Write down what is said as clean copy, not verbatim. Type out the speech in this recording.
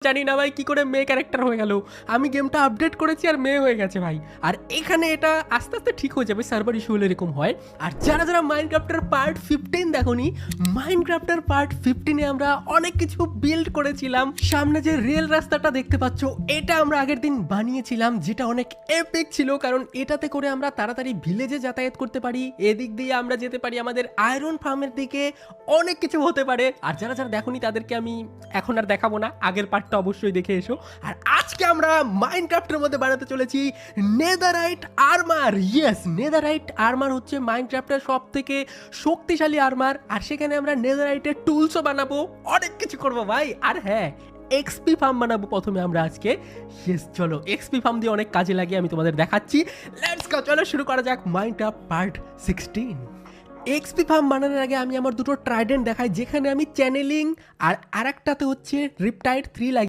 জানি না ভাই কি করে মেয়ে ক্যারেক্টার হয়ে গেল। আমি গেমটা আপডেট করেছি আর মেয়ে হয়ে গেছে ভাই। আর এখানে এটা আস্তে আস্তে ঠিক হয়ে যাবে, সার্ভার ইস্যু হলে এরকম হয়। আর যারা যারা মাইনক্রাফটের পার্ট 15 দেখোনি, মাইনক্রাফটের পার্ট 15-এ আমরা অনেক কিছু বিল্ড করেছিলাম। সামনে যে রেল রাস্তাটা দেখতে পাচ্ছ, এটা আমরা আগের দিন বানিয়েছিলাম, যেটা অনেক এপিক ছিল, কারণ এটাতে করে আমরা তাড়াতাড়ি ভিলেজে যাতায়াত করতে পারি। এদিক দিয়ে আমরা যেতে পারি আমাদের আয়রন ফার্মের দিকে, অনেক কিছু হতে পারে। আর যারা যারা দেখোনি তাদেরকে আমি এখন আর দেখাবো না, আগের পার্টটা অবশ্যই দেখে এসো। আর আজকে আমরা মাইনক্রাফটের মধ্যে বানাতে চলেছি Netherite armour. Yes, Netherite armour হচ্ছে মাইনক্রাফটের সব থেকে শক্তিশালী আর্মার। আর সেখানে আমরা নেদারাইটের টুলসও বানাবো, অনেক কিছু করবো ভাই। আর হ্যাঁ, এক্সপি ফার্ম বানাবো প্রথমে আমরা আজকে। ইয়েস, চলো এক্সপি ফার্ম দিয়ে অনেক কাজে লাগে, আমি তোমাদের দেখাচ্ছি। লেটস গো, চলো শুরু করা যাক মাইনক্রাফট পার্ট 16। এক্সপি ফার্ম বানানোর আগে আমি আমার দুটো ট্রাইডেন্ট দেখাই, যেখানে আমি চ্যানেলিং আর আরেকটাতে হচ্ছে রিপটাইড 3 লাগি।